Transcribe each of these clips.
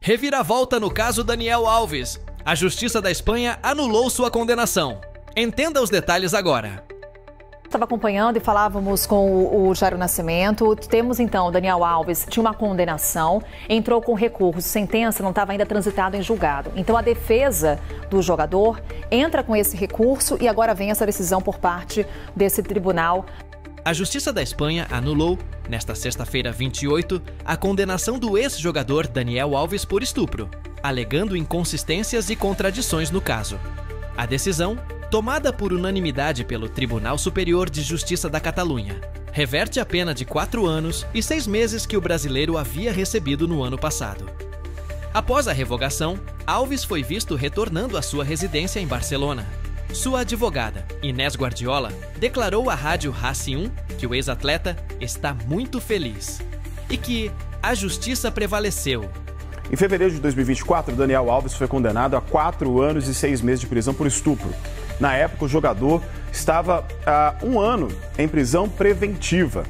Reviravolta no caso Daniel Alves. A Justiça da Espanha anulou sua condenação. Entenda os detalhes agora. Estava acompanhando e falávamos com o Jairo Nascimento. Temos então, Daniel Alves tinha uma condenação, entrou com recurso, sentença não estava ainda transitada em julgado. Então a defesa do jogador entra com esse recurso e agora vem essa decisão por parte desse tribunal. A Justiça da Espanha anulou, nesta sexta-feira 28, a condenação do ex-jogador Daniel Alves por estupro, alegando inconsistências e contradições no caso. A decisão, tomada por unanimidade pelo Tribunal Superior de Justiça da Catalunha, reverte a pena de 4 anos e 6 meses que o brasileiro havia recebido no ano passado. Após a revogação, Alves foi visto retornando à sua residência em Barcelona. Sua advogada, Inés Guardiola, declarou à rádio Raci 1 que o ex-atleta está muito feliz e que a justiça prevaleceu. Em fevereiro de 2024, Daniel Alves foi condenado a 4 anos e 6 meses de prisão por estupro. Na época, o jogador estava há 1 ano em prisão preventiva.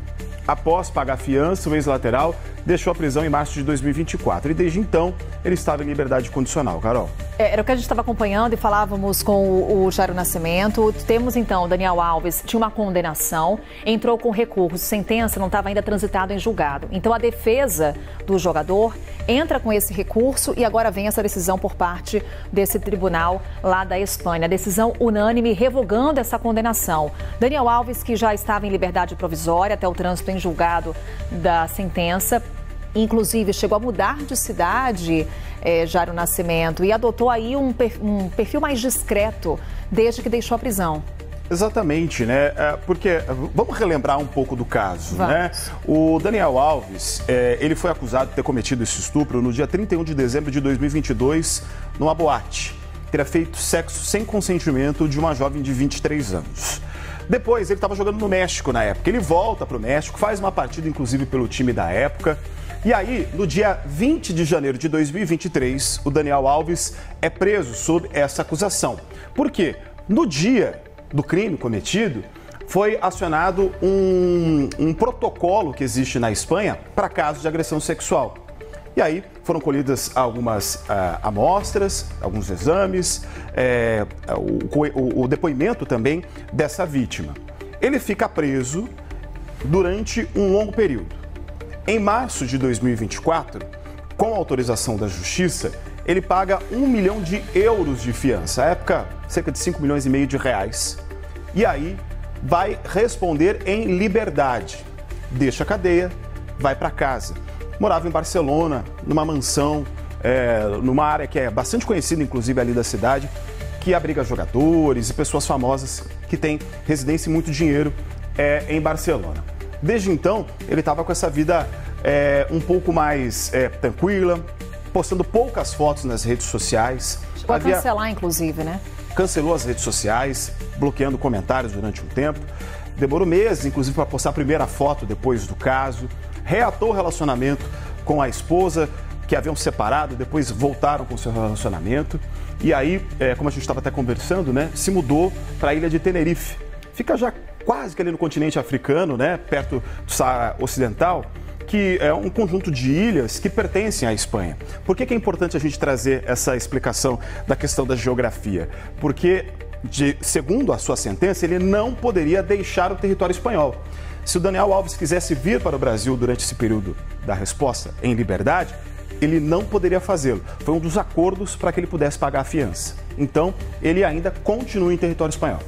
Após pagar fiança, o ex-lateral deixou a prisão em março de 2024 e desde então ele estava em liberdade condicional. Carol. Era o que a gente estava acompanhando e falávamos com o Jairo Nascimento. Temos então, Daniel Alves tinha uma condenação, entrou com recurso, sentença não estava ainda transitada em julgado. Então a defesa do jogador entra com esse recurso e agora vem essa decisão por parte desse tribunal lá da Espanha. A decisão unânime revogando essa condenação. Daniel Alves, que já estava em liberdade provisória até o trânsito em julgado da sentença, inclusive chegou a mudar de cidade, Jairo Nascimento, e adotou aí um perfil mais discreto desde que deixou a prisão. Exatamente, né? Porque vamos relembrar um pouco do caso, né? O Daniel Alves, ele foi acusado de ter cometido esse estupro no dia 31 de dezembro de 2022, numa boate. Teria feito sexo sem consentimento de uma jovem de 23 anos. Depois, ele estava jogando no México na época. Ele volta para o México, faz uma partida, inclusive, pelo time da época. E aí, no dia 20 de janeiro de 2023, o Daniel Alves é preso sob essa acusação. Por quê? No dia do crime cometido, foi acionado um protocolo que existe na Espanha para casos de agressão sexual. E aí foram colhidas algumas amostras, alguns exames, o depoimento também dessa vítima. Ele fica preso durante um longo período. Em março de 2024, com autorização da Justiça, ele paga 1 milhão de euros de fiança, à época cerca de 5 milhões e meio de reais. E aí vai responder em liberdade. Deixa a cadeia, vai para casa. Morava em Barcelona, numa mansão, numa área que é bastante conhecida, inclusive ali da cidade, que abriga jogadores e pessoas famosas que têm residência e muito dinheiro em Barcelona. Desde então, ele estava com essa vida um pouco mais tranquila, postando poucas fotos nas redes sociais. Chegou a cancelar, inclusive, né? Cancelou as redes sociais, bloqueando comentários durante um tempo. Demorou meses, inclusive, para postar a primeira foto depois do caso. Reatou o relacionamento com a esposa, que haviam separado, depois voltaram com o seu relacionamento. E aí, como a gente estava até conversando, né, se mudou para a ilha de Tenerife. Fica já quase que ali no continente africano, né, perto do Saara Ocidental, que é um conjunto de ilhas que pertencem à Espanha. Por que é importante a gente trazer essa explicação da questão da geografia? Porque, segundo a sua sentença, ele não poderia deixar o território espanhol. Se o Daniel Alves quisesse vir para o Brasil durante esse período da resposta em liberdade, ele não poderia fazê-lo. Foi um dos acordos para que ele pudesse pagar a fiança. Então, ele ainda continua em território espanhol.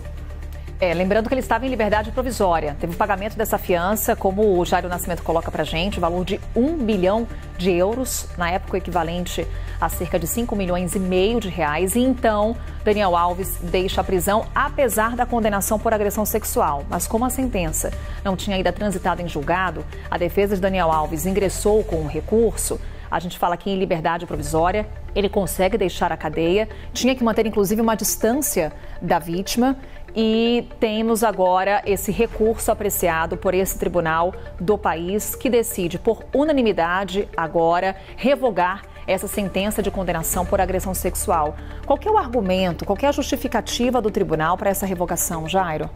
Lembrando que ele estava em liberdade provisória. Teve o pagamento dessa fiança, como o Jairo Nascimento coloca pra gente, o valor de 1 bilhão de euros, na época o equivalente a cerca de 5 milhões e meio de reais. E então, Daniel Alves deixa a prisão, apesar da condenação por agressão sexual. Mas como a sentença não tinha ainda transitado em julgado, a defesa de Daniel Alves ingressou com um recurso. A gente fala aqui em liberdade provisória, ele consegue deixar a cadeia, tinha que manter inclusive uma distância da vítima. E temos agora esse recurso apreciado por esse tribunal do país que decide, por unanimidade, agora revogar essa sentença de condenação por agressão sexual. Qual que é o argumento, qual que é a justificativa do tribunal para essa revogação, Jairo?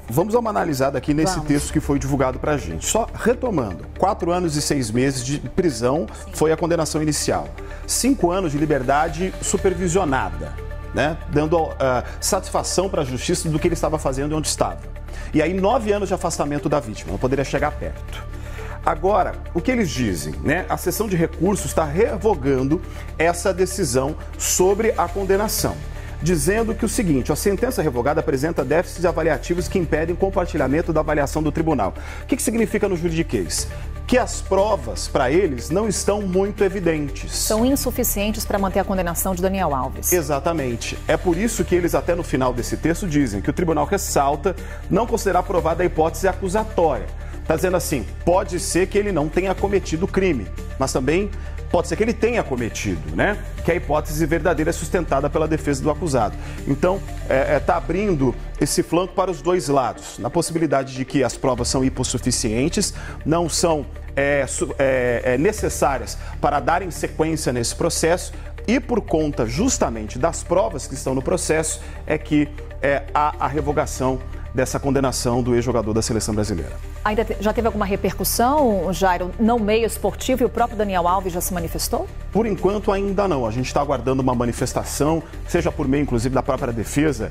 Vamos dar uma analisada aqui nesse texto que foi divulgado para a gente. Só retomando, 4 anos e 6 meses de prisão foi a condenação inicial. 5 anos de liberdade supervisionada, né? Dando satisfação para a justiça do que ele estava fazendo e onde estava. E aí 9 anos de afastamento da vítima, não poderia chegar perto. Agora, o que eles dizem, né? A seção de recursos está revogando essa decisão sobre a condenação, dizendo que o seguinte: a sentença revogada apresenta déficits avaliativos que impedem compartilhamento da avaliação do tribunal. O que significa no juridiquês? Que as provas, para eles, não estão muito evidentes. São insuficientes para manter a condenação de Daniel Alves. Exatamente. É por isso que eles, até no final desse texto, dizem que o tribunal ressalta não considerar aprovada a hipótese acusatória. Está dizendo assim, pode ser que ele não tenha cometido o crime, mas também pode ser que ele tenha cometido, né? Que a hipótese verdadeira é sustentada pela defesa do acusado. Então, está abrindo esse flanco para os dois lados, na possibilidade de que as provas são hipossuficientes, não são necessárias para darem sequência nesse processo, e por conta justamente das provas que estão no processo é que há a revogação dessa condenação do ex-jogador da Seleção Brasileira. Ainda já teve alguma repercussão, Jairo, no meio esportivo, e o próprio Daniel Alves já se manifestou? Por enquanto ainda não. A gente está aguardando uma manifestação, seja por meio inclusive da própria defesa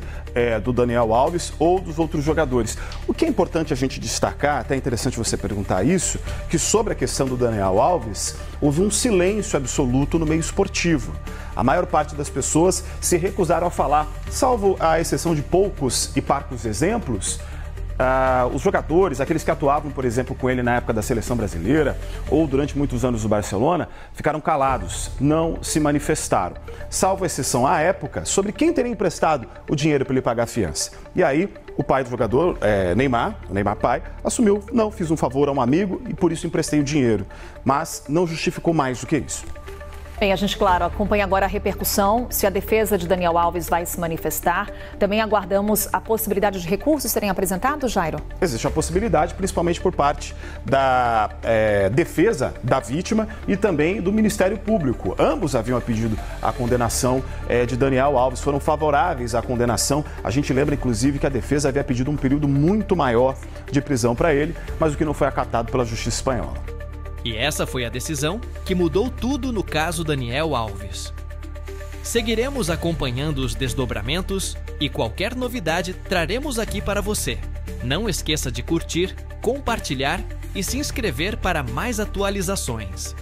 do Daniel Alves ou dos outros jogadores. O que é importante a gente destacar, até é interessante você perguntar isso, que sobre a questão do Daniel Alves, houve um silêncio absoluto no meio esportivo. A maior parte das pessoas se recusaram a falar, salvo a exceção de poucos e parcos exemplos. Os jogadores, aqueles que atuavam, por exemplo, com ele na época da Seleção Brasileira ou durante muitos anos no Barcelona, ficaram calados, não se manifestaram. Salvo exceção à época, sobre quem teria emprestado o dinheiro para ele pagar a fiança. E aí, o pai do jogador, o Neymar pai, assumiu, não, fiz um favor a um amigo e por isso emprestei o dinheiro. Mas não justificou mais do que isso. Bem, a gente, claro, acompanha agora a repercussão, se a defesa de Daniel Alves vai se manifestar. Também aguardamos a possibilidade de recursos serem apresentados, Jairo? Existe a possibilidade, principalmente por parte da defesa da vítima e também do Ministério Público. Ambos haviam pedido a condenação de Daniel Alves, foram favoráveis à condenação. A gente lembra, inclusive, que a defesa havia pedido um período muito maior de prisão para ele, mas o que não foi acatado pela Justiça Espanhola. E essa foi a decisão que mudou tudo no caso Daniel Alves. Seguiremos acompanhando os desdobramentos e qualquer novidade traremos aqui para você. Não esqueça de curtir, compartilhar e se inscrever para mais atualizações.